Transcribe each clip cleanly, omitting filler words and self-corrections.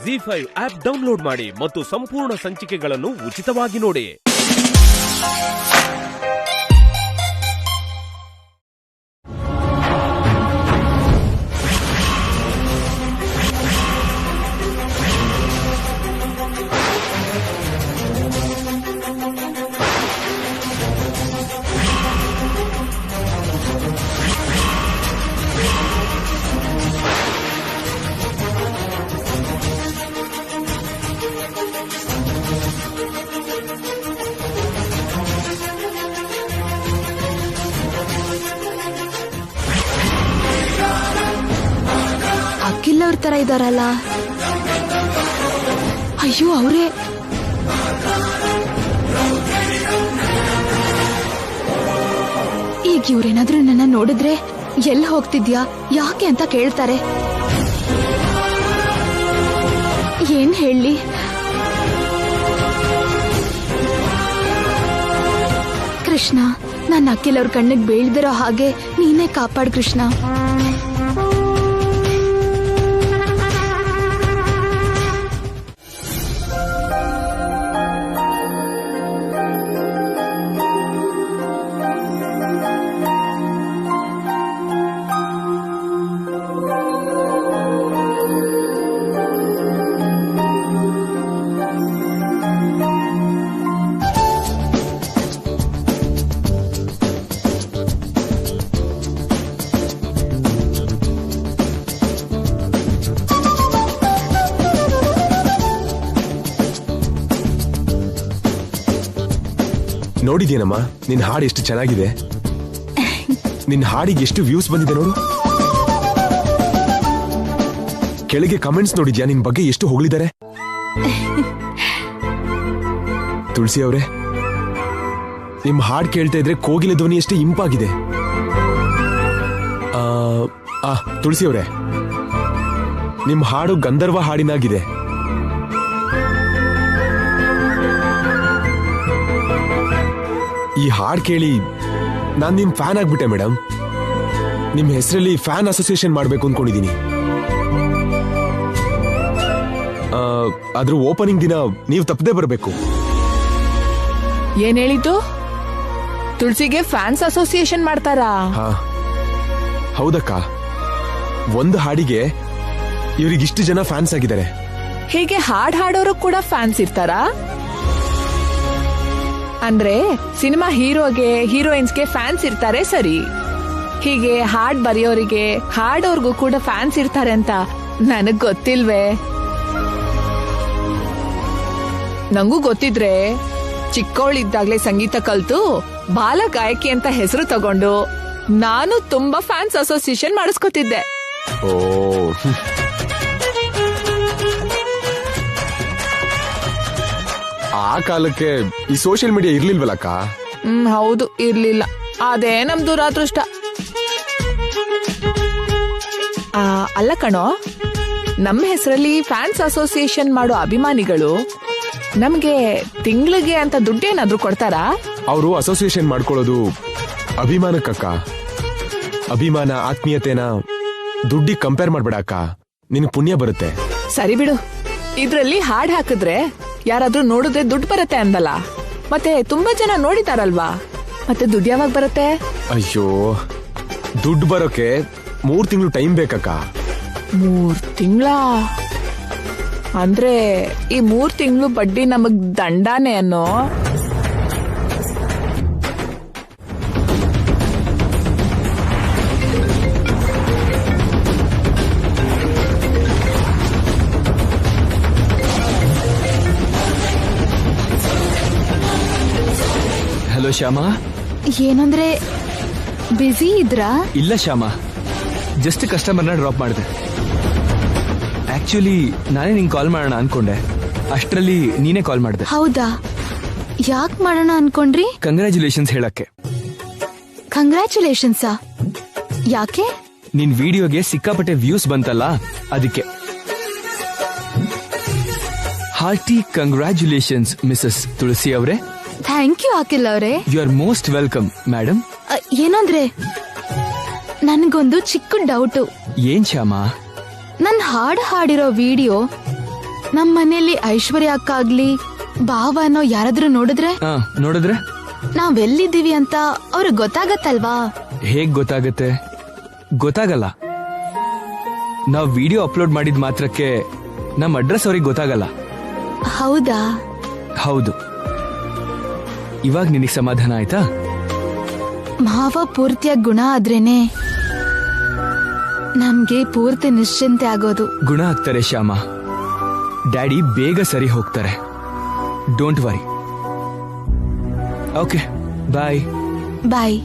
ZEE5 app download ಮಾಡಿ ಮತ್ತು ಸಂಪೂರ್ಣ ಸಂಚಿಕೆಗಳನ್ನು ಉಚಿತವಾಗಿ ನೋಡಿ. ಅಖಿಲ್ ಅವ್ರ ತರ ಇದಾರಲ್ಲ. ಅಯ್ಯೋ ಅವರೇ. ಈಗ ಇವ್ರೇನಾದ್ರೂ ನನ್ನ ನೋಡಿದ್ರೆ ಎಲ್ಲಿ ಹೋಗ್ತಿದ್ಯಾ ಯಾಕೆ ಅಂತ ಕೇಳ್ತಾರೆ. ಏನ್ ಹೇಳಿ? ಕೃಷ್ಣ, ನನ್ನ ಅಖಿಲ್ ಅವ್ರ ಕಣ್ಣಿಗೆ ಬೀಳ್ದಿರೋ ಹಾಗೆ ನೀನೇ ಕಾಪಾಡ್ ಕೃಷ್ಣ. ನೋಡಿದ್ಯೇನಮ್ಮ, ನಿನ್ ಹಾಡು ಎಷ್ಟು ಚೆನ್ನಾಗಿದೆ. ನಿನ್ ಹಾಡಿಗೆ ಎಷ್ಟು ವ್ಯೂಸ್ ಬಂದಿದೆ ನೋಡು. ಕೆಳಗೆ ಕಮೆಂಟ್ಸ್ ನೋಡಿದ್ಯಾ? ನಿನ್ ಬಗ್ಗೆ ಎಷ್ಟು ಹೊಗಳಿದ್ದಾರೆ. ತುಳಸಿ ಅವರೇ, ನಿಮ್ ಹಾಡ್ ಕೇಳ್ತಾ ಇದ್ರೆ ಕೋಗಿಲೆ ಧ್ವನಿ ಎಷ್ಟು ಇಂಪಾಗಿದೆ. ತುಳಸಿ ಅವರೇ, ನಿಮ್ ಹಾಡು ಗಂಧರ್ವ ಹಾಡಿನಾಗಿದೆ. ಈ ಹಾಡ್ ಕೇಳಿ ನಾನ್ ನಿಮ್ ಫ್ಯಾನ್ ಆಗ್ಬಿಟ್ಟೆ ಮೇಡಮ್. ನಿಮ್ ಹೆಸರಲ್ಲಿ ಫ್ಯಾನ್ ಅಸೋಸಿಯೇಷನ್ ಮಾಡ್ಬೇಕು ಅನ್ಕೊಂಡಿದೀನಿ. ಅದ್ರ ಓಪನಿಂಗ್ ದಿನ ನೀವು ತಪ್ಪದೆ ಬರಬೇಕು. ಏನ್ ಹೇಳಿದ್ದು? ತುಳಸಿಗೆ ಫ್ಯಾನ್ಸ್ ಅಸೋಸಿಯೇಷನ್ ಮಾಡ್ತಾರಾ? ಹೌದಕ್ಕ. ಒಂದು ಹಾಡಿಗೆ ಇವ್ರಿಗಿಷ್ಟು ಜನ ಫ್ಯಾನ್ಸ್ ಆಗಿದ್ದಾರೆ. ಹೀಗೆ ಹಾಡ್ ಹಾಡೋರು ಕೂಡ ಫ್ಯಾನ್ಸ್ ಇರ್ತಾರಾ? ಅಂದ್ರೆ ಸಿನಿಮಾ ಹೀರೋಗೆ ಹೀರೋಯಿನ್ಸ್ಗೆ ಫ್ಯಾನ್ಸ್ ಇರ್ತಾರೆ ಸರಿ, ಹೀಗೆ ಹಾಡ್ ಬರೆಯೋರಿಗೆ ಹಾಡೋರ್ಗೂ ಕೂಡ ಫ್ಯಾನ್ಸ್ ಇರ್ತಾರೆ ಅಂತ ನನಗ್ ಗೊತ್ತಿಲ್ವೇ? ನಂಗೂ ಗೊತ್ತಿದ್ರೆ ಚಿಕ್ಕವಳಿದ್ದಾಗ್ಲೇ ಸಂಗೀತ ಕಲ್ತು ಬಾಲ ಗಾಯಕಿ ಅಂತ ಹೆಸರು ತಗೊಂಡು ನಾನು ತುಂಬಾ ಫ್ಯಾನ್ಸ್ ಅಸೋಸಿಯೇಷನ್ ಮಾಡಿಸ್ಕೊತಿದ್ದೆ. ಓ, ಆ ಕಾಲಕ್ಕೆ ಈ ಸೋಷಿಯಲ್ ಮೀಡಿಯಾ ಇರ್ಲಿಲ್ವಲ್ಲಕ್ಕ? ಹೌದು, ಇರ್ಲಿಲ್ಲ. ಅದೇ ನಮ್ ದುರಾದೃಷ್ಟ. ಅಲ್ಲ ಕಣೋ, ನಮ್ಮ ಹೆಸರಲ್ಲಿ ಫ್ಯಾನ್ಸ್ ಅಸೋಸಿಯೇಷನ್ ಮಾಡೋ ಅಭಿಮಾನಿಗಳು ನಮ್ಗೆ ತಿಂಗಳಿಗೆ ಅಂತ ದುಡ್ಡೇನಾದ್ರೂ ಕೊಡ್ತಾರಾ? ಅವರು ಅಸೋಸಿಯೇಷನ್ ಮಾಡ್ಕೊಳ್ಳೋದು ಅಭಿಮಾನಕ್ಕಕ್ಕ. ಅಭಿಮಾನ ಆತ್ಮೀಯತೆನ ದುಡ್ಡಿಗೆ ಕಂಪೇರ್ ಮಾಡ್ಬೇಡ ಅಕ್ಕ, ನಿನ್ ಪುಣ್ಯ ಬರುತ್ತೆ. ಸರಿ ಬಿಡು. ಇದ್ರಲ್ಲಿ ಹಾಡ್ ಹಾಕಿದ್ರೆ ಯಾರಾದ್ರೂ ನೋಡಿದ್ರೆ ದುಡ್ಡು ಬರುತ್ತೆ ಅಂದಲ್ಲ, ಮತ್ತೆ ತುಂಬಾ ಜನ ನೋಡಿದಾರಲ್ವಾ, ಮತ್ತೆ ದುಡ್ಡು ಯಾವಾಗ ಬರುತ್ತೆ? ಅಯ್ಯೋ, ದುಡ್ಡು ಬರೋಕೆ 3 ತಿಂಗಳು ಟೈಮ್ ಬೇಕಕ್ಕ. 3 ತಿಂಗಳ ಅಂದ್ರೆ ಈ 3 ತಿಂಗಳು ಬಡ್ಡಿ ನಮಗ್ ದಂಡಾನೆ ಅನ್ನೋ? ಹಲೋ ಶ್ಯಾಮ. ಏನಂದ್ರೆ ಬಿಸಿ ಇದ್ರಾ? ಇಲ್ಲ ಶ್ಯಾಮ, ಜಸ್ಟ್ ಕಸ್ಟಮರ್ನ ಡ್ರಾಪ್ ಮಾಡಿದೆ. ಆಕ್ಚುಲಿ ನಾನೇ ನಿಂಗೆ ಕಾಲ್ ಮಾಡೋಣ ಅನ್ಕೊಂಡೆ, ಅಷ್ಟರಲ್ಲಿ ನೀನೇ ಕಾಲ್ ಮಾಡಿದೆ. ಹೌದಾ? ಯಾಕೆ ಮಾಡೋಣ ಅನ್ಕೊಂಡ್ರಿ? ಕಂಗ್ರ್ಯಾಚುಲೇಷನ್ಸ್ ಹೇಳಕ್ಕೆ. ಕಂಗ್ರ್ಯಾಚುಲೇಷನ್ಸಾ? ಯಾಕೆ? ನಿನ್ ವಿಡಿಯೋಗೆ ಸಿಕ್ಕಾಪಟ್ಟೆ ವ್ಯೂಸ್ ಬಂತಲ್ಲ, ಅದಕ್ಕೆ. ಹಾರ್ಟಿ ಕಂಗ್ರ್ಯಾಚುಲೇಷನ್ಸ್ ಮಿಸಸ್ ತುಳಸಿ ಅವರೇ. ಥ್ಯಾಂಕ್ ಯು ಅಖಿಲ್ ಅವರೇ. You are most welcome madam. ಏನಂದ್ರೆ ನನ್ಗೊಂದು ಚಿಕ್ಕ ಡೌಟು. ಏನ್ ಶ್ಯಾಮ? ನನ್ ಹಾಡಿರೋ ವಿಡಿಯೋ ನಮ್ ಮನೇಲಿ ಐಶ್ವರ್ಯ ಅಕ್ಕ ಆಗ್ಲಿ ಭಾವ ಅನ್ನೋ ಯಾರಾದ್ರೂ ನೋಡಿದ್ರೆ ನೋಡಿದ್ರೆ ನಾವೆಲ್ಲಿದ್ದೀವಿ ಅಂತ ಅವ್ರಿಗೆ ಗೊತ್ತಾಗತ್ತಲ್ವಾ? ಹೇಗ್ ಗೊತ್ತಾಗತ್ತೆ? ಗೊತ್ತಾಗಲ್ಲ. ನಾವ್ ವಿಡಿಯೋ ಅಪ್ಲೋಡ್ ಮಾಡಿದ ಮಾತ್ರಕ್ಕೆ ನಮ್ ಅಡ್ರೆಸ್ ಅವ್ರಿಗೆ ಗೊತ್ತಾಗಲ್ಲ. ಹೌದಾ? ಹೌದು. ಇವಾಗ ನಿನಗೆ ಸಮಾಧಾನ ಆಯ್ತಾ? ಮಾವ ಪೂರ್ತಿಯಾಗಿ ಗುಣ ಆದ್ರೇನೆ ನಮ್ಗೆ ಪೂರ್ತಿ ನಿಶ್ಚಿಂತೆ ಆಗೋದು. ಗುಣ ಆಗ್ತಾರೆ ಶ್ಯಾಮ. ಡ್ಯಾಡಿ ಬೇಗ ಸರಿ ಹೋಗ್ತಾರೆ. Don't worry. ಓಕೆ, ಬಾಯ್. ಬಾಯ್.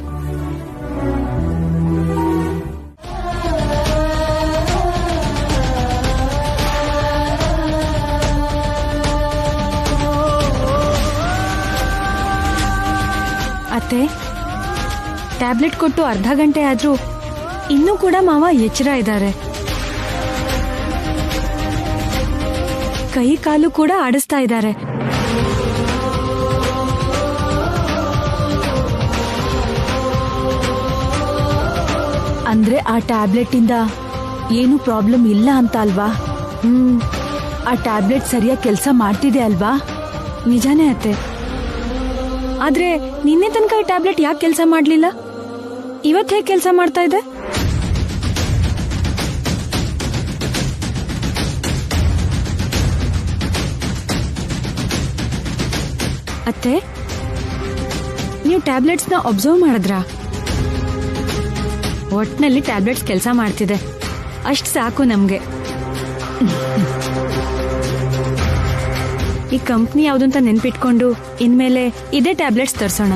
ಅತ್ತೆ, ಟ್ಯಾಬ್ಲೆಟ್ ಕೊಟ್ಟು ಅರ್ಧ ಗಂಟೆ ಆದ್ರೂ ಇನ್ನೂ ಕೂಡ ಮಾವ ಎಚ್ಚರ ಇದ್ದಾರೆ. ಕೈ ಕಾಲು ಕೂಡ ಆಡಿಸ್ತಾ ಇದ್ದಾರೆ. ಅಂದ್ರೆ ಆ ಟ್ಯಾಬ್ಲೆಟ್ ಇಂದ ಏನು ಪ್ರಾಬ್ಲಮ್ ಇಲ್ಲ ಅಂತ ಅಲ್ವಾ? ಆ ಟ್ಯಾಬ್ಲೆಟ್ ಸರಿಯಾಗಿ ಕೆಲಸ ಮಾಡ್ತಿದೆ ಅಲ್ವಾ? ನಿಜಾನೇ ಅತ್ತೆ. ಆದ್ರೆ ನಿನ್ನೆ ತನಕ ಈ ಟ್ಯಾಬ್ಲೆಟ್ ಯಾಕೆ ಕೆಲಸ ಮಾಡ್ಲಿಲ್ಲ? ಇವತ್ತು ಹೇಗೆ ಕೆಲಸ ಮಾಡ್ತಾ ಇದೆ? ಅತ್ತೆ, ನೀವು ಟ್ಯಾಬ್ಲೆಟ್ಸ್ನ ಅಬ್ಸರ್ವ್ ಮಾಡಿದ್ರಾ? ಒಟ್ನಲ್ಲಿ ಟ್ಯಾಬ್ಲೆಟ್ಸ್ ಕೆಲಸ ಮಾಡ್ತಿದೆ, ಅಷ್ಟು ಸಾಕು ನಮ್ಗೆ. ಈ ಕಂಪ್ನಿ ಯಾವ್ದು ಅಂತ ನೆನ್ಪಿಟ್ಕೊಂಡು ಇನ್ಮೇಲೆ ಇದೇ ಟ್ಯಾಬ್ಲೆಟ್ಸ್ ತರ್ಸೋಣ.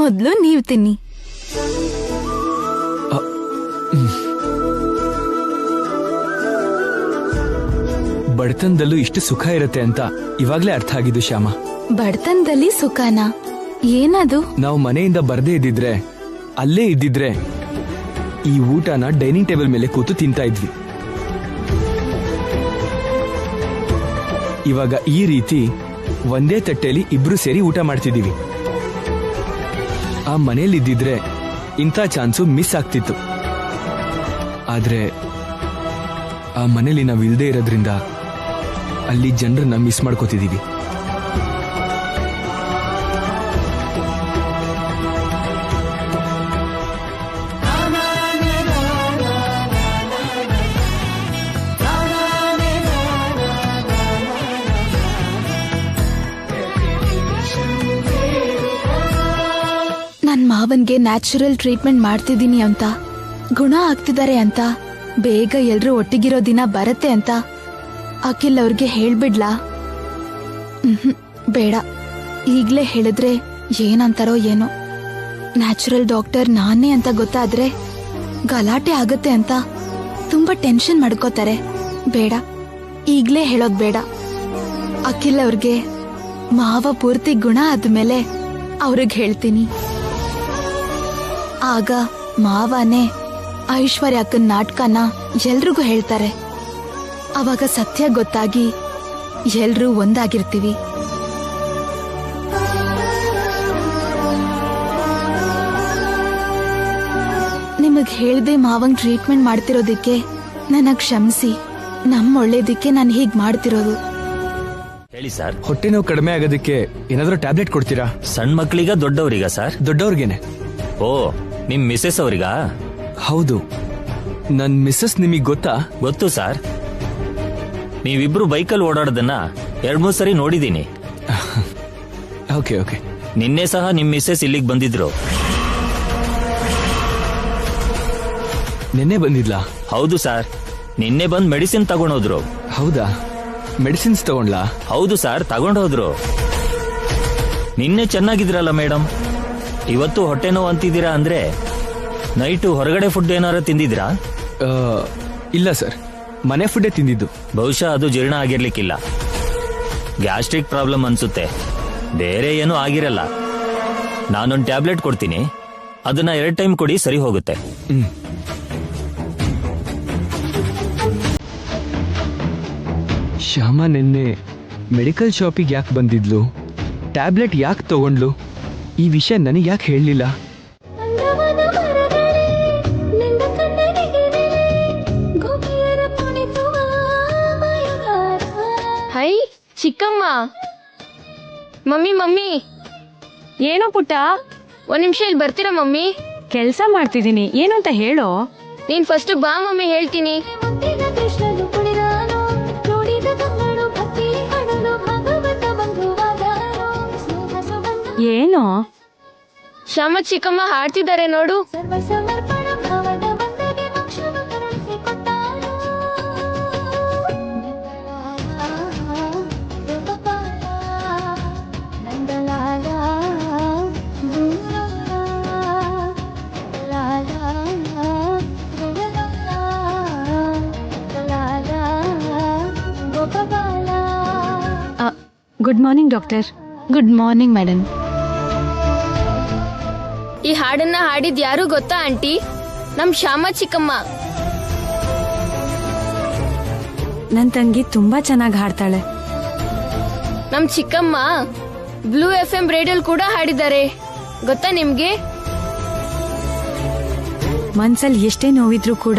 ಮೊದ್ಲು ನೀವ್ ತಿನ್ನಿ. ಬಡತನದಲ್ಲೂ ಇಷ್ಟು ಸುಖ ಇರುತ್ತೆ ಅಂತ ಇವಾಗ್ಲೇ ಅರ್ಥ ಆಗಿದ್ದು ಶ್ಯಾಮ. ಬಡತನದಲ್ಲಿ ಸುಖನಾ? ಏನದು? ನಾವು ಮನೆಯಿಂದ ಬರ್ದೇ ಇದ್ದಿದ್ರೆ, ಅಲ್ಲೇ ಇದ್ದಿದ್ರೆ ಈ ಊಟನ ಡೈನಿಂಗ್ ಟೇಬಲ್ ಮೇಲೆ ಕೂತು ತಿಂತಾ ಇದ್ವಿ. ಇವಾಗ ಈ ರೀತಿ ಒಂದೇ ತಟ್ಟೆಯಲ್ಲಿ ಇಬ್ರು ಸೇರಿ ಊಟ ಮಾಡ್ತಿದೀವಿ. ಆ ಮನೇಲಿ ಇದ್ದಿದ್ರೆ ಇಂಥ ಚಾನ್ಸು ಮಿಸ್ ಆಗ್ತಿತ್ತು. ಆದ್ರೆ ಆ ಮನೇಲಿ ನಾವು ಇಲ್ದೇ ಇರೋದ್ರಿಂದ ಅಲ್ಲಿ ಜನರನ್ನ ಮಿಸ್ ಮಾಡ್ಕೋತಿದೀವಿ. ನನ್ ಮಾವನ್ಗೆ ನ್ಯಾಚುರಲ್ ಟ್ರೀಟ್ಮೆಂಟ್ ಮಾಡ್ತಿದ್ದೀನಿ ಅಂತ, ಗುಣ ಆಗ್ತಿದ್ದಾರೆ ಅಂತ, ಬೇಗ ಎಲ್ರೂ ಒಟ್ಟಿಗಿರೋ ದಿನ ಬರತ್ತೆ ಅಂತ ಅಖಿಲ್ ಅವ್ರಿಗೆ ಹೇಳ್ಬಿಡ್ಲಾ? ಬೇಡ. ಈಗ್ಲೇ ಹೇಳಿದ್ರೆ ಏನಂತಾರೋ ಏನೋ. ನ್ಯಾಚುರಲ್ ಡಾಕ್ಟರ್ ನಾನೇ ಅಂತ ಗೊತ್ತಾದ್ರೆ ಗಲಾಟೆ ಆಗತ್ತೆ ಅಂತ ತುಂಬಾ ಟೆನ್ಷನ್ ಮಾಡ್ಕೋತಾರೆ. ಬೇಡ, ಈಗ್ಲೇ ಹೇಳೋದ್ ಬೇಡ. ಅಖಿಲ್ ಅವ್ರಿಗೆ ಮಾವ ಪೂರ್ತಿ ಗುಣ ಆದ್ಮೇಲೆ ಅವ್ರಿಗೆ ಹೇಳ್ತೀನಿ. ಆಗ ಮಾವನೇ ಐಶ್ವರ್ಯ ಅಕ್ಕನ ನಾಟಕನ ಎಲ್ರಿಗೂ ಹೇಳ್ತಾರೆ. ಅವಾಗ ಸತ್ಯ ಗೊತ್ತಾಗಿ ಎಲ್ರೂ ಒಂದಾಗಿರ್ತೀವಿ. ನಿಮಗ್ ಹೇಳ್ದೆ ಮಾವಂಗ್ ಟ್ರೀಟ್ಮೆಂಟ್ ಮಾಡ್ತಿರೋದಿಕ್ಕೆ ನನಗ್ ಕ್ಷಮಿಸಿ. ನಮ್ಮ ಒಳ್ಳೇದಿಕ್ಕೆ ನಾನು ಹೀಗ್ ಮಾಡ್ತಿರೋದು. ಹೇಳಿ ಸರ್. ಹೊಟ್ಟೆ ನೋವು ಕಡಿಮೆ ಆಗೋದಕ್ಕೆ ಏನಾದ್ರೂ ಟ್ಯಾಬ್ಲೆಟ್ ಕೊಡ್ತೀರಾ? ಸಣ್ಣ ಮಕ್ಕಳಿಗ ದೊಡ್ಡವರಿಗ ಸರ್? ದೊಡ್ಡವ್ರಿಗೇನೆ. ಓ, ನಿಮ್ ಮಿಸ್ಸೆಸ್ ಅವರಿಗಾ? ಹೌದು. ನನ್ ಮಿಸ್ಸಸ್ ನಿಮಗ್ ಗೊತ್ತಾ? ಗೊತ್ತು ಸರ್. ನೀವಿಬ್ರು ಬೈಕಲ್ಲಿ ಓಡಾಡೋದನ್ನ 2-3 ಸರಿ ನೋಡಿದೀನಿ. Okay okay. ನಿನ್ನೆ ಸಹ ನಿಮ್ ಮಿಸ್ಸೆಸ್ ಇಲ್ಲಿಗೆ ಬಂದಿದ್ರು. ನಿನ್ನೆ ಬಂದಿದ್ಲಾ? ಹೌದು ಸರ್, ನಿನ್ನೆ ಬಂದ್ ಮೆಡಿಸಿನ್ ತಗೊಂಡೋದ್ರು. ಹೌದಾ? ಮೆಡಿಸಿನ್ಸ್ ತಗೊಂಡ್ಲಾ? ಹೌದು ಸರ್, ತಗೊಂಡೋದ್ರು. ನಿನ್ನೆ ಚೆನ್ನಾಗಿದ್ರಲ್ಲ ಮೇಡಮ್, ಇವತ್ತು ಹೊಟ್ಟೆ ನೋವು ಅಂತಿದ್ದೀರಾ ಅಂದ್ರೆ ನೈಟು ಹೊರಗಡೆ ಫುಡ್ ಏನಾರ ತಿಂದಿದ್ರಾ? ಇಲ್ಲ ಸರ್, ಮನೆ ಫುಡ್ಡೇ ತಿಂದಿದ್ದು. ಬಹುಶಃ ಅದು ಜೀರ್ಣ ಆಗಿರ್ಲಿಕ್ಕಿಲ್ಲ. ಗ್ಯಾಸ್ಟ್ರಿಕ್ ಪ್ರಾಬ್ಲಮ್ ಅನ್ಸುತ್ತೆ, ಬೇರೆ ಏನೂ ಆಗಿರಲ್ಲ. ನಾನೊಂದು ಟ್ಯಾಬ್ಲೆಟ್ ಕೊಡ್ತೀನಿ, ಅದನ್ನ 2 ಟೈಮ್ ಕೊಡಿ, ಸರಿ ಹೋಗುತ್ತೆ. ಶ್ಯಾಮ ನಿನ್ನೆ ಮೆಡಿಕಲ್ ಶಾಪಿಗೆ ಯಾಕೆ ಬಂದಿದ್ಲು, ಟ್ಯಾಬ್ಲೆಟ್ ಯಾಕೆ ತಗೊಂಡ್ಲು, ಈ ವಿಷಯ ನನಗೆ ಯಾಕೆ ಹೇಳಲಿಲ್ಲ? ಹೈ ಚಿಕ್ಕಮ್ಮ, ಮಮ್ಮಿ ಮಮ್ಮಿ. ಏನೋ ಪುಟ್ಟ, ಒಂದ್ ನಿಮಿಷ ಇಲ್ಲಿ ಬರ್ತೀರಾ ಮಮ್ಮಿ? ಕೆಲಸ ಮಾಡ್ತಿದ್ದೀನಿ, ಏನು ಅಂತ ಹೇಳೋ. ನೀನ್ ಫಸ್ಟ್ ಬಾ ಮಮ್ಮಿ, ಹೇಳ್ತೀನಿ. ಏನೋ ಶ್ಯಾಮ ಚಿಕ್ಕಮ್ಮ ಹಾಡ್ತಿದ್ದಾರೆ ನೋಡು. Good morning doctor. Good morning madam. ಈ ಹಾಡನ್ನ ಹಾಡಿದ್ ಯಾರು ಗೊತ್ತಾ ಆಂಟಿ? ನಮ್ ಶ್ಯಾಮ ಚಿಕ್ಕಮ್ಮ. ನನ್ ತಂಗಿ ತುಂಬಾ ಚೆನ್ನಾಗಿ ಹಾಡ್ತಾಳೆ. ನಮ್ ಚಿಕ್ಕಮ್ಮ ಬ್ಲೂ FM ರೇಡಿಯೋಲ್ ಕೂಡ ಹಾಡಿದ್ದಾರೆ, ಗೊತ್ತಾ ನಿಮ್ಗೆ? ಮನ್ಸಲ್ಲಿ ಎಷ್ಟೇ ನೋವಿದ್ರು ಕೂಡ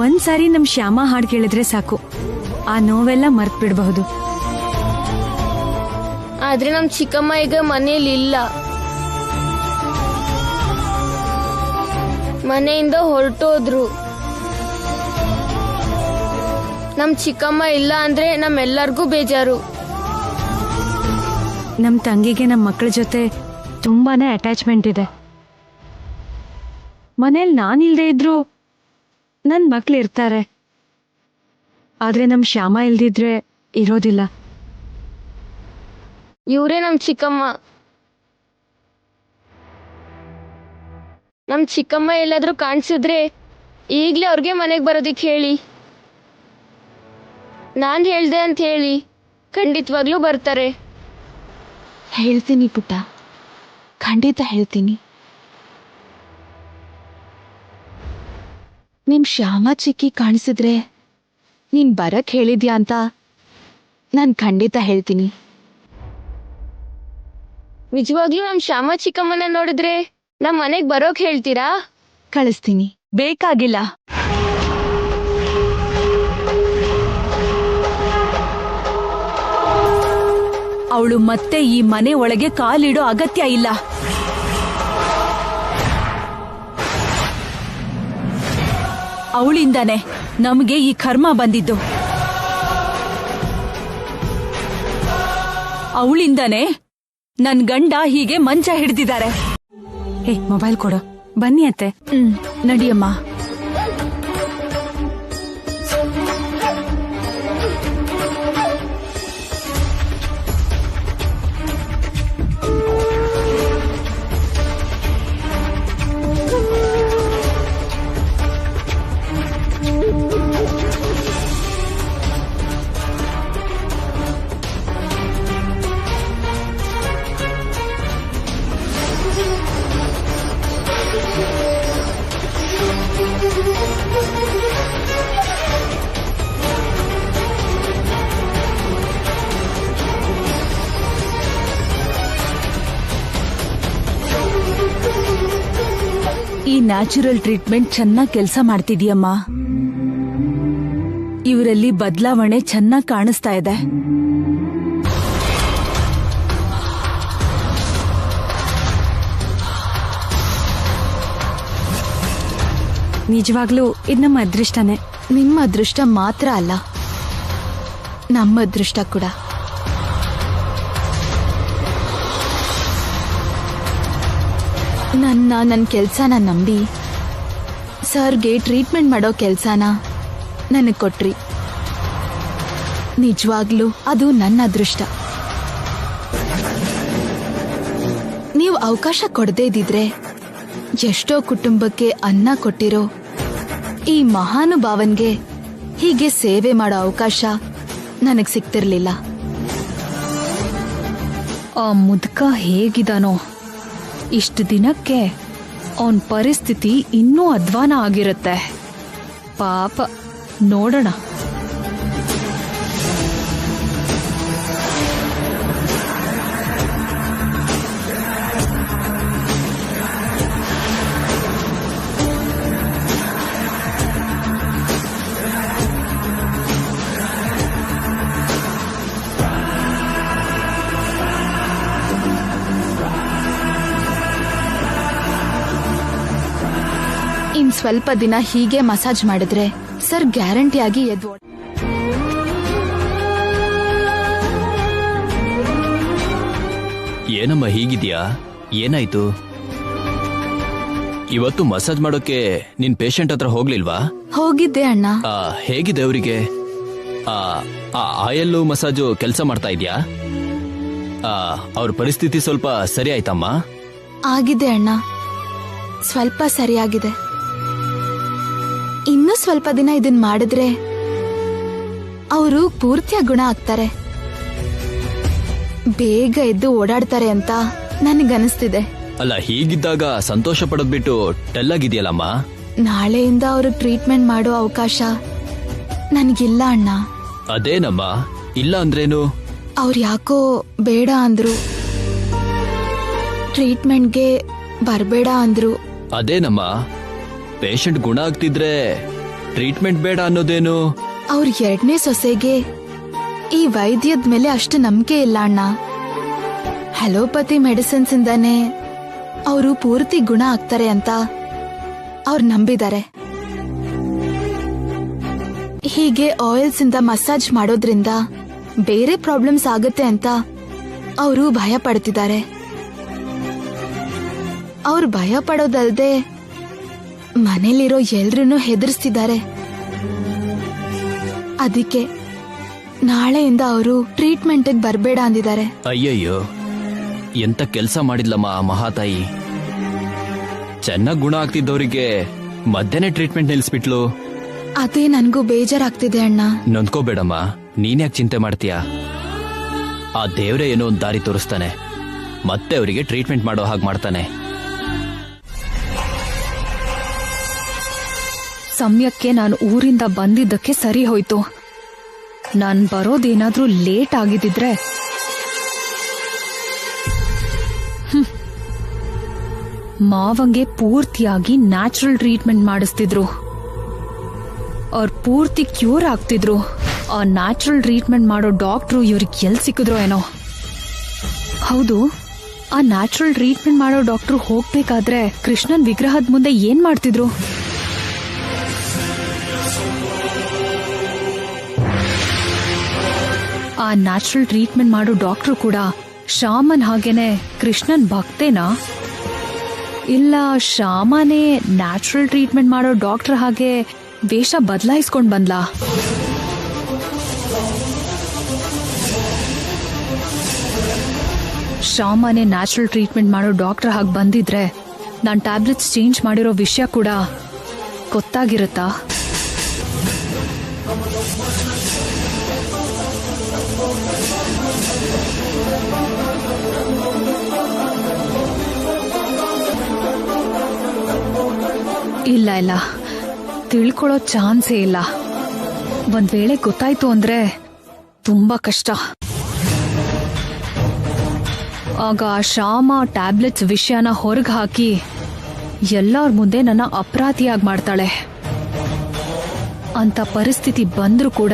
ಒಂದ್ಸಾರಿ ನಮ್ ಶ್ಯಾಮ ಹಾಡ್ ಕೇಳಿದ್ರೆ ಸಾಕು, ಆ ನೋವೆಲ್ಲ ಮರ್ತ್ ಬಿಡಬಹುದು. ಆದ್ರೆ ನಮ್ ಚಿಕ್ಕಮ್ಮ ಈಗ ಮನೇಲಿ ಇಲ್ಲ, ಮನೆಯಿಂದ ಹೊರಟೋದ್ರು. ನಮ್ ಚಿಕ್ಕಮ್ಮ ಇಲ್ಲ ಅಂದ್ರೆ ನಮ್ಮೆಲ್ಲರಿಗೂ ಬೇಜಾರು. ನಮ್ ತಂಗಿಗೆ ನಮ್ ಮಕ್ಕಳ ಜೊತೆ ತುಂಬಾನೇ ಅಟ್ಯಾಚ್ಮೆಂಟ್ ಇದೆ. ಮನೇಲಿ ನಾನಿಲ್ದೇ ಇದ್ರು ನನ್ ಮಕ್ಳು ಇರ್ತಾರೆ, ಆದ್ರೆ ನಮ್ ಶ್ಯಾಮ ಇಲ್ದಿದ್ರೆ ಇರೋದಿಲ್ಲ. ಇವ್ರೇ ನಮ್ ಚಿಕ್ಕಮ್ಮ. ನಮ್ ಚಿಕ್ಕಮ್ಮ ಎಲ್ಲಾದ್ರೂ ಕಾಣಿಸಿದ್ರೆ ಈಗ್ಲೇ ಅವ್ರಿಗೆ ಮನೆಗ್ ಬರೋದಿಕ್ ಹೇಳಿ. ನಾನ್ ಹೇಳ್ದೆ ಅಂತ ಹೇಳಿ, ಖಂಡಿತವಾಗ್ಲೂ ಬರ್ತಾರೆ. ಹೇಳ್ತೀನಿ ಪುಟ್ಟ, ಖಂಡಿತ ಹೇಳ್ತೀನಿ. ನಿಮ್ ಶ್ಯಾಮ ಚಿಕ್ಕಿ ಕಾಣಿಸಿದ್ರೆ ನೀನ್ ಬರಕ್ ಹೇಳಿದ್ಯಾ ಅಂತ ನಾನ್ ಖಂಡಿತ ಹೇಳ್ತೀನಿ. ನಿಜವಾಗ್ಲೂ ನಮ್ ಶ್ಯಾಮ ಚಿಕ್ಕಮ್ಮನ ನೋಡಿದ್ರೆ ನಮ್ ಮನೆಗ್ ಬರೋಕ್ ಹೇಳ್ತೀರಾ? ಕಳಿಸ್ತೀನಿ. ಬೇಕಾಗಿಲ್ಲ. ಅವಳು ಮತ್ತೆ ಈ ಮನೆ ಒಳಗೆ ಕಾಲಿಡೋ ಅಗತ್ಯ ಇಲ್ಲ. ಅವಳಿಂದಾನೆ ನಮಗೆ ಈ ಕರ್ಮ ಬಂದಿದ್ದು. ಅವಳಿಂದಾನೆ ನನ್ ಗಂಡ ಹೀಗೆ ಮಂಚ ಹಿಡ್ದಿದ್ದಾರೆ. ಏ ಮೊಬೈಲ್ ಕೊಡು. ಬನ್ನಿ ಅತ್ತೆ. ನಡಿಯಮ್ಮ. ಈ ನ್ಯಾಚುರಲ್ ಟ್ರೀಟ್ಮೆಂಟ್ ಚೆನ್ನಾಗಿ ಕೆಲಸ ಮಾಡ್ತಿದ್ಯಮ್ಮ. ಇವರಲ್ಲಿ ಬದಲಾವಣೆ ಚೆನ್ನಾಗಿ ಕಾಣಿಸ್ತಾ ಇದೆ. ನಿಜವಾಗ್ಲೂ ಇದು ನಮ್ಮ ಅದೃಷ್ಟನೇ. ನಿಮ್ಮ ಅದೃಷ್ಟ ಮಾತ್ರ ಅಲ್ಲ, ನಮ್ಮ ಅದೃಷ್ಟ ಕೂಡ. ನನ್ನ ಕೆಲ್ಸನ ನಂಬಿ ಸರ್ಗೆ ಟ್ರೀಟ್ಮೆಂಟ್ ಮಾಡೋ ಕೆಲ್ಸನ ನನಗ್ ಕೊಟ್ರಿ. ನಿಜವಾಗ್ಲೂ ಅದು ನನ್ನ ಅದೃಷ್ಟ. ನೀವು ಅವಕಾಶ ಕೊಡದೇ ಇದ್ದಿದ್ರೆ ಎಷ್ಟೋ ಕುಟುಂಬಕ್ಕೆ ಅನ್ನ ಕೊಟ್ಟಿರೋ ಈ ಮಹಾನುಭಾವನ್ಗೆ ಹೀಗೆ ಸೇವೆ ಮಾಡೋ ಅವಕಾಶ ನನಗ್ ಸಿಗ್ತಿರ್ಲಿಲ್ಲ. ಆ ಮುದ್ಕ ಹೇಗಿದಾನೋ, ಇಷ್ಟು ದಿನಕ್ಕೆ ಅವನ್ ಪರಿಸ್ಥಿತಿ ಇನ್ನೂ ಅಧ್ವಾನ ಆಗಿರುತ್ತೆ. ಪಾಪ, ನೋಡೋಣ. ಇನ್ ಸ್ವಲ್ಪ ದಿನ ಹೀಗೆ ಮಸಾಜ್ ಮಾಡಿದ್ರೆ ಸರ್ ಗ್ಯಾರಂಟಿಯಾಗಿ ಎದ್ದು ಏನಮ್ಮ ಹೀಗಿದ್ಯಾ? ಏನಾಯ್ತು? ಇವತ್ತು ಮಸಾಜ್ ಮಾಡೋಕೆ ನಿನ್ ಪೇಷಂಟ್ ಹತ್ರ ಹೋಗ್ಲಿಲ್ವಾ? ಹೋಗಿದ್ದೆ ಅಣ್ಣ. ಹೇಗಿದೆ ಅವರಿಗೆ? ಆಯಲ್ಲು ಮಸಾಜು ಕೆಲಸ ಮಾಡ್ತಾ ಇದ್ಯಾ? ಅವ್ರ ಪರಿಸ್ಥಿತಿ ಸ್ವಲ್ಪ ಸರಿ ಆಯ್ತಮ್ಮ? ಆಗಿದೆ ಅಣ್ಣ, ಸ್ವಲ್ಪ ಸರಿಯಾಗಿದೆ. ಇನ್ನೂ ಸ್ವಲ್ಪ ದಿನ ಇದನ್ ಮಾಡಿದ್ರೆ ಅವರು ಪೂರ್ತಿಯಾಗಿ ಗುಣ ಆಗ್ತಾರೆ, ಬೇಗ ಎದ್ದು ಓಡಾಡ್ತಾರೆ ಅಂತ ನನಗನ್ನಿಸ್ತಿದೆ. ಅಲ್ಲ, ಹೀಗಿದ್ದಾಗ ಸಂತೋಷ ಪಡೋದ್ ಬಿಟ್ಟು ಡಲ್ ಆಗಿದೆಯಲ್ಲಮ್ಮ? ನಾಳೆಯಿಂದ ಅವರು ಟ್ರೀಟ್ಮೆಂಟ್ ಮಾಡೋ ಅವಕಾಶ ನನಗಿಲ್ಲ ಅಣ್ಣ. ಅದೇನಮ್ಮ ಇಲ್ಲ ಅಂದ್ರೇನು? ಅವ್ರು ಯಾಕೋ ಬೇಡ ಅಂದ್ರು, ಟ್ರೀಟ್ಮೆಂಟ್ಗೆ ಬರ್ಬೇಡ ಅಂದ್ರು. ಅದೇನಮ್ಮ, ಪೇಷಂಟ್ ಗುಣ ಆಗ್ತಿದ್ರೆ ಟ್ರೀಟ್ಮೆಂಟ್ ಬೇಡ ಅನ್ನೋದೇನು? ಅವ್ರ 2ನೇ ಸೊಸೆಗೆ ಈ ವೈದ್ಯದ ಮೇಲೆ ಅಷ್ಟು ನಂಬಿಕೆ ಇಲ್ಲ ಅಣ್ಣ. ಅಲೋಪತಿ ಮೆಡಿಸಿನ್ಸ್ ಇಂದಾನೆ ಅವರು ಪೂರ್ತಿ ಗುಣ ಆಗ್ತಾರೆ ಅಂತ ಅವ್ರು ನಂಬಿದ್ದಾರೆ. ಹೀಗೆ ಆಯಿಲ್ಸ್ ಇಂದ ಮಸಾಜ್ ಮಾಡೋದ್ರಿಂದ ಬೇರೆ ಪ್ರಾಬ್ಲಮ್ಸ್ ಆಗುತ್ತೆ ಅಂತ ಅವರು ಭಯ ಪಡ್ತಿದ್ದಾರೆ. ಅವ್ರು ಭಯ ಪಡೋದಲ್ದೆ ಮನೇಲಿರೋ ಎಲ್ರನ್ನೂ ಹೆದರ್ಸ್ತಿದ್ದಾರೆ. ಅದಕ್ಕೆ ನಾಳೆಯಿಂದ ಅವರು ಟ್ರೀಟ್ಮೆಂಟ್ಗೆ ಬರ್ಬೇಡ ಅಂದಿದ್ದಾರೆ. ಅಯ್ಯಯ್ಯೋ, ಎಂತ ಕೆಲಸ ಮಾಡಿದ್ಲಮ್ಮ ಆ ಮಹಾತಾಯಿ. ಚೆನ್ನಾಗ್ ಗುಣ ಆಗ್ತಿದ್ದವರಿಗೆ ಮಧ್ಯಾಹ್ನ ಟ್ರೀಟ್ಮೆಂಟ್ ನಿಲ್ಸ್ಬಿಟ್ಲು. ಅದೇ ನನ್ಗೂ ಬೇಜಾರಾಗ್ತಿದೆ ಅಣ್ಣ. ನೊಂದ್ಕೋಬೇಡಮ್ಮ, ನೀನ್ಯಾಕ್ ಚಿಂತೆ ಮಾಡ್ತೀಯಾ? ಆ ದೇವ್ರೇ ಏನೋ ಒಂದ್ ದಾರಿ ತೋರಿಸ್ತಾನೆ, ಮತ್ತೆ ಅವರಿಗೆ ಟ್ರೀಟ್ಮೆಂಟ್ ಮಾಡೋ ಹಾಗೆ ಮಾಡ್ತಾನೆ. ಸಮಯಕ್ಕೆ ನಾನು ಊರಿಂದ ಬಂದಿದ್ದಕ್ಕೆ ಸರಿ ಹೋಯ್ತು. ನಾನ್ ಬರೋದೇನಾದ್ರೂ ಲೇಟ್ ಆಗಿದ್ದಿದ್ರೆ ಮಾವಂಗೆ ಪೂರ್ತಿಯಾಗಿ ನ್ಯಾಚುರಲ್ ಟ್ರೀಟ್ಮೆಂಟ್ ಮಾಡಿಸ್ತಿದ್ರು. ಅವ್ರು ಪೂರ್ತಿ ಕ್ಯೂರ್ ಆಗ್ತಿದ್ರು. ಆ ನ್ಯಾಚುರಲ್ ಟ್ರೀಟ್ಮೆಂಟ್ ಮಾಡೋ ಡಾಕ್ಟ್ರು ಇವ್ರಿಗೆ ಎಲ್ಲಿ ಸಿಕ್ಕಿದ್ರೋ ಏನೋ. ಹೌದು, ಆ ನ್ಯಾಚುರಲ್ ಟ್ರೀಟ್ಮೆಂಟ್ ಮಾಡೋ ಡಾಕ್ಟ್ರು ಹೋಗ್ಬೇಕಾದ್ರೆ ಕೃಷ್ಣನ್ ವಿಗ್ರಹದ ಮುಂದೆ ಏನ್ ಮಾಡ್ತಿದ್ರು? ಆ ನ್ಯಾಚುರಲ್ ಟ್ರೀಟ್ಮೆಂಟ್ ಮಾಡೋ ಡಾಕ್ಟ್ರು ಕೂಡ ಶಾಮನ್ ಹಾಗೇನೆ ಕೃಷ್ಣನ್ ಭಕ್ತೇನಾ? ಇಲ್ಲ ಶಾಮನೇ ನ್ಯಾಚುರಲ್ ಟ್ರೀಟ್ಮೆಂಟ್ ಮಾಡೋ ಡಾಕ್ಟರ್ ಹಾಗೆ ವೇಷ ಬದಲಾಯಿಸ್ಕೊಂಡ್ ಬಂದ್ಲಾ? ಶಾಮನೇ ನ್ಯಾಚುರಲ್ ಟ್ರೀಟ್ಮೆಂಟ್ ಮಾಡೋ ಡಾಕ್ಟರ್ ಹಾಗೆ ಬಂದಿದ್ರೆ ನಾನ್ ಟ್ಯಾಬ್ಲೆಟ್ಸ್ ಚೇಂಜ್ ಮಾಡಿರೋ ವಿಷಯ ಕೂಡ ಗೊತ್ತಾಗಿರುತ್ತಾ? ಇಲ್ಲ ಇಲ್ಲ, ತಿಳ್ಕೊಳ್ಳೋ ಚಾನ್ಸೇ ಇಲ್ಲ. ಒಂದ್ ವೇಳೆ ಗೊತ್ತಾಯ್ತು ಅಂದ್ರೆ ತುಂಬಾ ಕಷ್ಟ. ಆಗ ಶ್ಯಾಮ ಟ್ಯಾಬ್ಲೆಟ್ಸ್ ವಿಷಯನ ಹೊರಗೆ ಹಾಕಿ ಎಲ್ಲರ ಮುಂದೆ ನನ್ನ ಅಪರಾಧಿಯಾಗಿ ಮಾಡ್ತಾಳೆ. ಅಂತ ಪರಿಸ್ಥಿತಿ ಬಂದ್ರೂ ಕೂಡ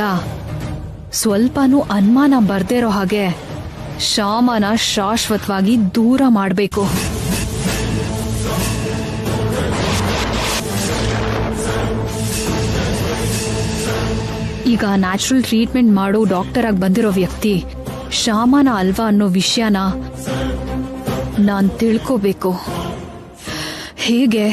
ಸ್ವಲ್ಪನೂ ಅನುಮಾನ ಬರ್ದೇ ಇರೋ ಹಾಗೆ ಶ್ಯಾಮನ ಶಾಶ್ವತವಾಗಿ ದೂರ ಮಾಡಬೇಕು. ಈಗ ನ್ಯಾಚುರಲ್ ಟ್ರೀಟ್ಮೆಂಟ್ ಮಾಡೋ ಡಾಕ್ಟರ್ ಆಗಿ ಬಂದಿರೋ ವ್ಯಕ್ತಿ ಶ್ಯಾಮನ ಅಲ್ವಾ ಅನ್ನೋ ವಿಷಯನ ನಾನ್ ತಿಳ್ಕೋಬೇಕು. ಹೇಗೆ?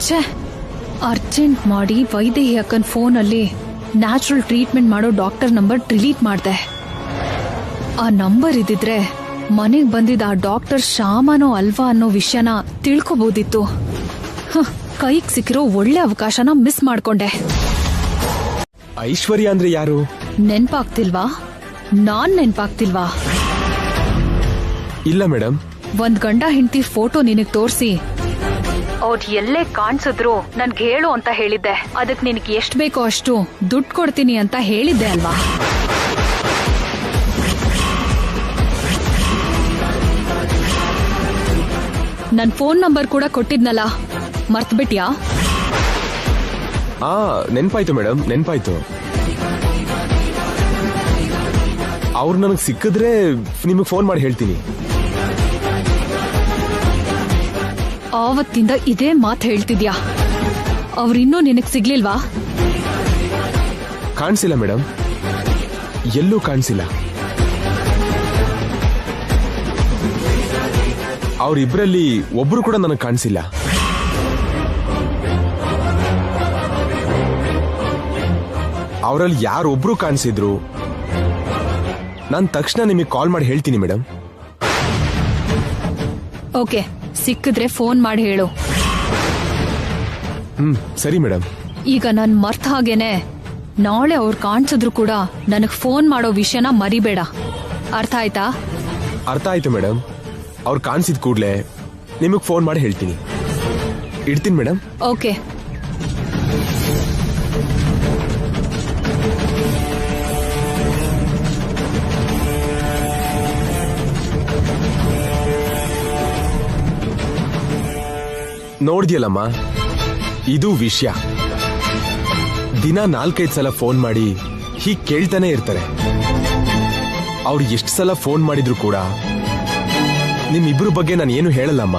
ಛೇ, ಅರ್ಜೆಂಟ್ ಮಾಡಿ ವೈದೇಹಿ ಅಕ್ಕನ್ ಫೋನಲ್ಲಿ ನ್ಯಾಚುರಲ್ ಟ್ರೀಟ್ಮೆಂಟ್ ಮಾಡೋ ಡಾಕ್ಟರ್ ನಂಬರ್ ಡಿಲೀಟ್ ಮಾಡ್ದೆ. ಆ ನಂಬರ್ ಇದ್ದಿದ್ರೆ ಮನೆಗ್ ಬಂದಿದ್ದ ಆ ಡಾಕ್ಟರ್ ಶ್ಯಾಮನೋ ಅಲ್ವಾ ಅನ್ನೋ ವಿಷಯನ ತಿಳ್ಕೋಬಹುದಿತ್ತು. ಕೈಗ್ ಸಿಕ್ಕಿರೋ ಒಳ್ಳೆ ಅವಕಾಶನ ಮಿಸ್ ಮಾಡ್ಕೊಂಡೆ. ಐಶ್ವರ್ಯ ಅಂದ್ರೆ ಯಾರು? ನೆನ್ಪಾಗ್ತಿಲ್ವಾ? ನಾನ್ ನೆನ್ಪಾಗ್ತಿಲ್ವಾ? ಇಲ್ಲ ಮೇಡಮ್. ಒಂದ್ ಗಂಡ ಹೆಂಡತಿ ಫೋಟೋ ನಿನಗ್ ತೋರ್ಸಿ ಅವ್ರು ಎಲ್ಲೇ ಕಾಣಿಸಿದ್ರು ನನ್ಗೆ ಹೇಳು ಅಂತ ಹೇಳಿದ್ದೆ. ಅದಕ್ ನಿನಗೆ ಎಷ್ಟ್ ಬೇಕೋ ಅಷ್ಟು ದುಡ್ಡು ಕೊಡ್ತೀನಿ ಅಂತ ಹೇಳಿದ್ದೆ ಅಲ್ವಾ? ನನ್ ಫೋನ್ ನಂಬರ್ ಕೂಡ ಕೊಟ್ಟಿದ್ನಲ್ಲ, ಮರ್ತ್ಬಿಟ್ಯಾ? ನೆನ್ಪಾಯ್ತು ಮೇಡಮ್, ನೆನ್ಪಾಯ್ತು. ಅವ್ರು ನನಗೆ ಸಿಕ್ಕಿದ್ರೆ ನಿಮಗೆ ಫೋನ್ ಮಾಡಿ ಹೇಳ್ತೀನಿ. ಆವತ್ತಿಂದ ಇದೇ ಮಾತು ಹೇಳ್ತಿದ್ಯಾ? ಅವ್ರಿನ್ನೂ ನಿನಗ್ ಸಿಗ್ಲಿಲ್ವಾ? ಕಾಣಿಸಿಲ್ಲ ಮೇಡಮ್, ಎಲ್ಲೂ ಕಾಣಿಸಿಲ್ಲ. ಅವರಿಬ್ಬರಲ್ಲಿ ಒಬ್ರು ಕೂಡ ನನಗೆ ಕಾಣಿಸಿಲ್ಲ. ಅವರಲ್ಲಿ ಯಾರೊಬ್ರು ಕಾಣಿಸಿದ್ರು ನಾನು ತಕ್ಷಣ ನಿಮಗೆ ಕಾಲ್ ಮಾಡಿ ಹೇಳ್ತೀನಿ ಮೇಡಮ್. ಓಕೆ, ಸಿಕ್ಕಿದ್ರೆ ಫೋನ್ ಮಾಡಿ ಹೇಳು. ಸರಿ ಮೇಡಮ್. ಈಗ ನನ್ ಮರ್ತ ಹಾಗೇನೆ ನಾಳೆ ಅವ್ರು ಕಾಣಿಸಿದ್ರು ಕೂಡ ನನಗ್ ಫೋನ್ ಮಾಡೋ ವಿಷಯನ ಮರಿಬೇಡ, ಅರ್ಥ ಆಯ್ತಾ? ಅರ್ಥ ಆಯ್ತು ಮೇಡಮ್. ಅವ್ರು ಕಾಣಿಸಿದ ಕೂಡಲೇ ನಿಮಗೆ ಫೋನ್ ಮಾಡಿ ಹೇಳ್ತೀನಿ. ಇಡ್ತೀನಿ ಮೇಡಮ್. ಓಕೆ. ನೋಡ್ದಿಯಲ್ಲಮ್ಮ, ಇದು ವಿಷಯ. ದಿನ 4-5 ಸಲ ಫೋನ್ ಮಾಡಿ ಹೀಗೆ ಕೇಳ್ತಾನೆ ಇರ್ತಾರೆ. ಅವ್ರು ಎಷ್ಟು ಸಲ ಫೋನ್ ಮಾಡಿದ್ರು ಕೂಡ ನಿಮ್ಮಿಬ್ರು ಬಗ್ಗೆ ನಾನು ಏನು ಹೇಳಲ್ಲಮ್ಮ.